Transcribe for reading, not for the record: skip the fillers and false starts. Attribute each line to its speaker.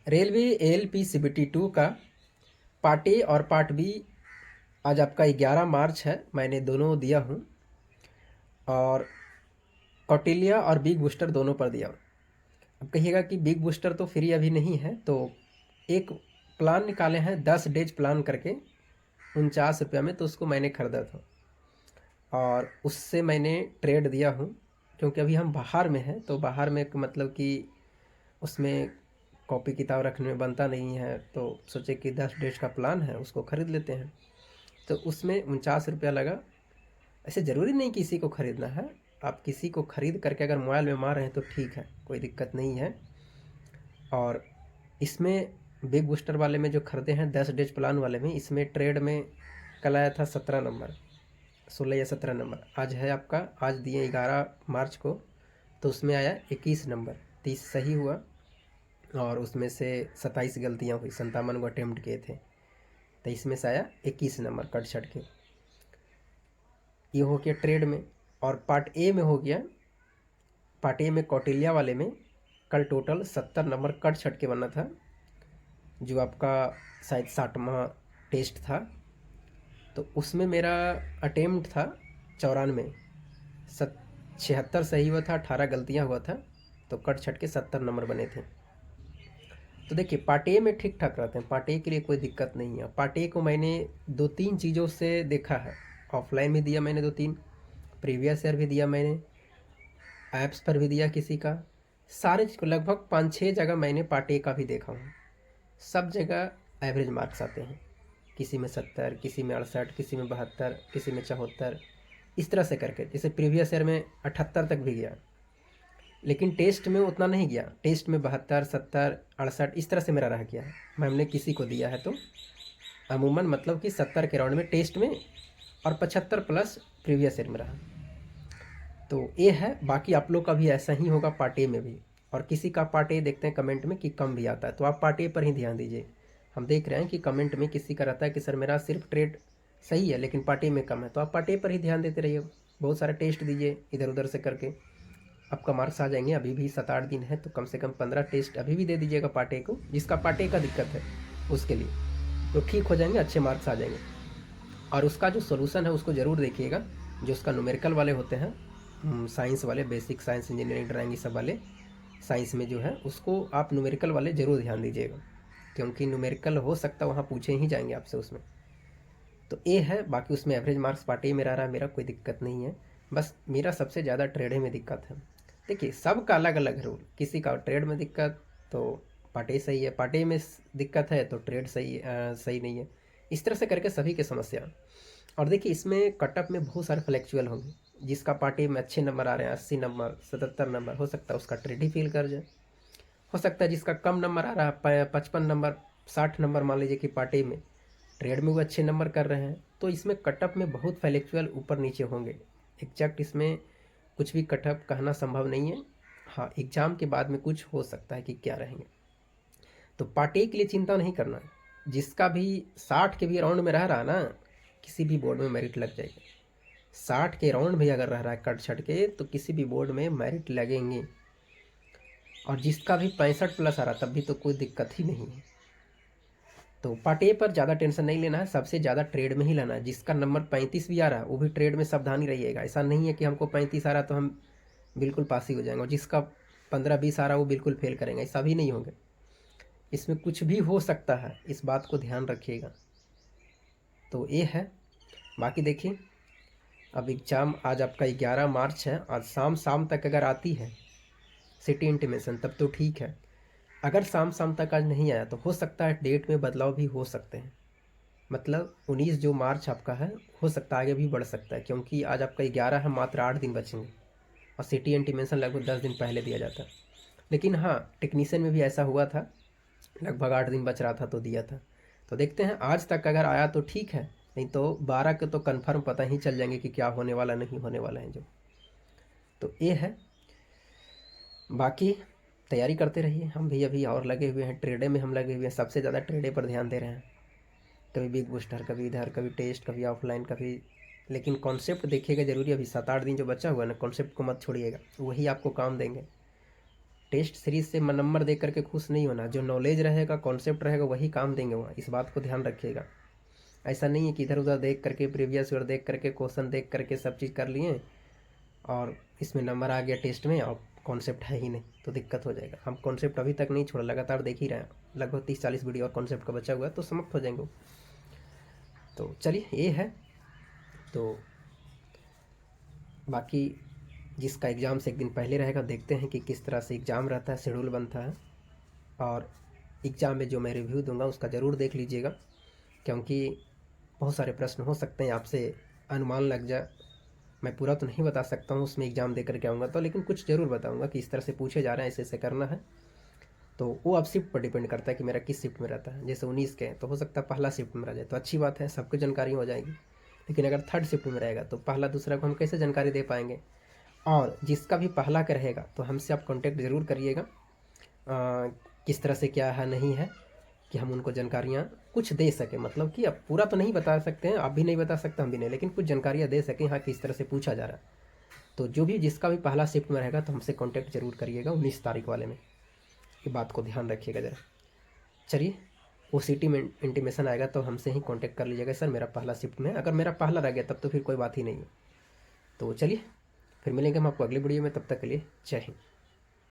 Speaker 1: Railway ALPCBT 2 का part A और part B आज आपका 11 मार्च है। मैंने दोनों दिया हूँ और कौटिल्य और बिग बूस्टर दोनों पर दिया हूँ। अब कहिएगा कि बिग बूस्टर तो फ्री अभी नहीं है, तो एक प्लान निकाले हैं 10 डेज प्लान करके 49 रुपया में, तो उसको मैंने ख़रीदा था और उससे मैंने ट्रेड दिया हूँ। क्योंकि अभी हम बाहर में हैं, तो बाहर में मतलब कि उसमें कॉपी किताब रखने में बनता नहीं है, तो सोचे कि 10 डेज का प्लान है उसको ख़रीद लेते हैं। तो उसमें 49 रुपया लगा। ऐसे ज़रूरी नहीं किसी को ख़रीदना है, आप किसी को ख़रीद करके अगर मोबाइल में मार रहे हैं तो ठीक है, कोई दिक्कत नहीं है। और इसमें बिग बूस्टर वाले में जो ख़रीदे हैं 10 डेज प्लान वाले में, इसमें ट्रेड में कल आया था 17 नंबर, 16 या 17 नंबर। आज है आपका, आज दिए 11 मार्च को, तो उसमें आया 21 नंबर। 30 सही हुआ और उसमें से 27 गलतियाँ हुई, 57 को अटेम्प्ट किए थे, तो इसमें से आया 21 नंबर कट छट के। ये हो गया ट्रेड में। और पार्ट ए में हो गया, पार्ट ए में कौटिल्य वाले में कल टोटल 70 नंबर कट छट के बना था, जो आपका शायद 60वां टेस्ट था। तो उसमें मेरा अटेम्प्ट था 94, 76 सही हुआ था, 18 गलतियाँ हुआ था, तो कट छट के 70 नंबर बने थे। तो देखिए पार्ट ए में ठीक ठाक रहते हैं, पार्ट ए के लिए कोई दिक्कत नहीं है। पार्ट ए को मैंने 2-3 चीज़ों से देखा है, ऑफलाइन भी दिया मैंने 2-3, प्रीवियस ईयर भी दिया मैंने, ऐप्स पर भी दिया किसी का, सारे लगभग 5-6 जगह मैंने पार्ट ए का भी देखा हूँ। सब जगह एवरेज मार्क्स आते हैं, किसी में 70, किसी में 68, किसी में 72, किसी में 74, इस तरह से करके। जैसे प्रीवियस ईयर में 78 तक भी गया, लेकिन टेस्ट में उतना नहीं गया। टेस्ट में 72, 70, 68 इस तरह से मेरा रह गया है। मैम ने किसी को दिया है तो अमूमन मतलब कि 70 के राउंड में टेस्ट में और 75 प्लस प्रीवियस ईयर में रहा। तो ये है, बाकी आप लोग का भी ऐसा ही होगा पार्ट ए में भी। और किसी का पार्ट ए देखते हैं कमेंट में कि कम भी आता है, तो आप पार्ट ए पर ही ध्यान दीजिए। हम देख रहे हैं कि कमेंट में किसी का रहता है कि सर मेरा सिर्फ ट्रेड सही है लेकिन पार्ट ए में कम है, तो आप पार्ट ए पर ही ध्यान देते रहिए। बहुत सारे टेस्ट दीजिए इधर उधर से करके, आपका मार्क्स आ जाएंगे। अभी भी 7-8 दिन है, तो कम से कम 15 टेस्ट अभी भी दे दीजिएगा पार्ट ए को। जिसका पार्ट ए का दिक्कत है उसके लिए तो ठीक हो जाएंगे, अच्छे मार्क्स आ जाएंगे। और उसका जो सोल्यूशन है उसको ज़रूर देखिएगा, जो उसका न्यूमेरिकल वाले होते हैं, साइंस वाले, बेसिक साइंस, इंजीनियरिंग, ड्राइंग, ये सब वाले साइंस में जो है उसको आप न्यूमेरिकल वाले ज़रूर ध्यान दीजिएगा, क्योंकि न्यूमेरिकल हो सकता है वहाँ पूछे ही जाएंगे आपसे उसमें। तो ये है, बाकी उसमें एवरेज मार्क्स पार्ट ए में रह रहा है, मेरा कोई दिक्कत नहीं है। बस मेरा सबसे ज़्यादा ट्रेड में दिक्कत है। देखिए सबका अलग अलग रूल, किसी का ट्रेड में दिक्कत तो पार्ट ए सही है, पार्ट ए में दिक्कत है तो ट्रेड सही नहीं है। इस तरह से करके सभी की समस्या। और देखिए इसमें कटअप में बहुत सारे फ्लैक्चुअल होंगे। जिसका पार्ट ए में अच्छे नंबर आ रहे हैं, 80 नंबर, 77 नंबर, हो सकता है उसका ट्रेड ही फेल कर जाए। हो सकता है जिसका कम नंबर आ रहा है, 55 नंबर, 60 नंबर मान लीजिए कि पार्ट ए में, ट्रेड में वो अच्छे नंबर कर रहे हैं। तो इसमें कटअप में बहुत फ्लैक्चुअल ऊपर नीचे होंगे। एग्जैक्ट इसमें कुछ भी कटअप कहना संभव नहीं है। हाँ, एग्ज़ाम के बाद में कुछ हो सकता है कि क्या रहेंगे। तो पार्ट ए के लिए चिंता नहीं करना है। जिसका भी 60 के भी राउंड में रह रहा है ना, किसी भी बोर्ड में मेरिट लग जाएगी। 60 के राउंड भी अगर रह रहा है कट छट के, तो किसी भी बोर्ड में मेरिट लगेंगे। और जिसका भी 65 प्लस आ रहा तब भी तो कोई दिक्कत ही नहीं है। तो पार्ट ए पर ज़्यादा टेंशन नहीं लेना है, सबसे ज़्यादा ट्रेड में ही लेना है। जिसका नंबर 35 भी आ रहा है वो भी ट्रेड में सावधानी रहिएगा। ऐसा नहीं है कि हमको 35 आ रहा तो हम बिल्कुल पास ही हो जाएंगे, और जिसका 15-20 आ रहा है वो बिल्कुल फेल करेंगे, ऐसा भी नहीं होगा। इसमें कुछ भी हो सकता है, इस बात को ध्यान रखिएगा। तो ये है। बाकी देखिए अब एग्ज़ाम आज आपका 11 मार्च है, आज शाम तक अगर आती है सिटी इंटीमेशन तब तो ठीक है। अगर शाम तक आज नहीं आया तो हो सकता है डेट में बदलाव भी हो सकते हैं। मतलब 19 जो मार्च आपका है, हो सकता है आगे भी बढ़ सकता है, क्योंकि आज आपका 11 है, मात्र 8 दिन बचेंगे। और सिटी इंटीमेशन लगभग 10 दिन पहले दिया जाता है। लेकिन हाँ, टेक्नीशियन में भी ऐसा हुआ था, लगभग 8 दिन बच रहा था तो दिया था। तो देखते हैं आज तक अगर आया तो ठीक है, नहीं तो 12 के तो कन्फर्म पता ही चल जाएंगे कि क्या होने वाला नहीं होने वाला है जो। तो ये है। बाकी तैयारी करते रहिए, हम भी अभी और लगे हुए हैं, ट्रेडे में हम लगे हुए हैं, सबसे ज़्यादा ट्रेडे पर ध्यान दे रहे हैं। कभी बिग बूस्टर, कभी इधर, कभी टेस्ट, कभी ऑफलाइन, कभी। लेकिन कॉन्सेप्ट देखिएगा जरूरी, अभी 7-8 दिन जो बचा हुआ है ना, कॉन्सेप्ट को मत छोड़िएगा, वही आपको काम देंगे। टेस्ट सीरीज से नंबर देख करके खुश नहीं होना, जो नॉलेज रहेगा, कॉन्सेप्ट रहेगा, वही काम देंगे वहाँ, इस बात को ध्यान रखिएगा। ऐसा नहीं है कि इधर उधर देख करके, प्रीवियस ईयर देख करके, क्वेश्चन देख करके सब चीज़ कर लिए और इसमें नंबर आ गया टेस्ट में और कॉन्सेप्ट है ही नहीं, तो दिक्कत हो जाएगा। हम कॉन्सेप्ट अभी तक नहीं छोड़ा, लगातार देख ही रहे हैं, लगभग 30-40 वीडियो और कॉन्सेप्ट का बचा हुआ है, तो समाप्त हो जाएंगे। तो चलिए ये है। तो बाकी जिसका एग्ज़ाम से एक दिन पहले रहेगा, देखते हैं कि किस तरह से एग्ज़ाम रहता है, शेड्यूल बनता है। और एग्ज़ाम में जो मैं रिव्यू दूंगा उसका ज़रूर देख लीजिएगा, क्योंकि बहुत सारे प्रश्न हो सकते हैं, आपसे अनुमान लग जाए। मैं पूरा तो नहीं बता सकता हूँ उसमें एग्ज़ाम दे करके आऊँगा तो, लेकिन कुछ ज़रूर बताऊँगा कि इस तरह से पूछे जा रहे हैं, ऐसे ऐसे करना है। तो वो अब शिफ्ट पर डिपेंड करता है कि मेरा किस शिफ्ट में रहता है। जैसे 19 के हैं तो हो सकता है पहला शिफ्ट में रह जाए, तो अच्छी बात है, सबको जानकारी हो जाएगी। लेकिन अगर थर्ड शिफ्ट में रहेगा तो पहला दूसरा को हम कैसे जानकारी दे पाएंगे। और जिसका भी पहला का रहेगा तो हमसे आप कांटेक्ट ज़रूर करिएगा, किस तरह से क्या है नहीं है, कि हम उनको जानकारियाँ कुछ दे सकें। मतलब कि अब पूरा तो नहीं बता सकते हैं, आप भी नहीं बता सकते, हम भी नहीं, लेकिन कुछ जानकारियाँ दे सकें हाँ किस तरह से पूछा जा रहा है। तो जो भी जिसका भी पहला शिफ्ट में रहेगा तो हमसे कांटेक्ट जरूर करिएगा 19 तारीख वाले में, ये बात को ध्यान रखिएगा ज़रा। चलिए, वो सिटी में इंटीमेशन आएगा तो हमसे ही कांटेक्ट कर लीजिएगा, सर मेरा पहला शिफ्ट में, अगर मेरा पहला रह गया तब तो फिर कोई बात ही नहीं है। तो चलिए, फिर मिलेंगे हम आपको अगली वीडियो में, तब तक के लिए जय हिंद।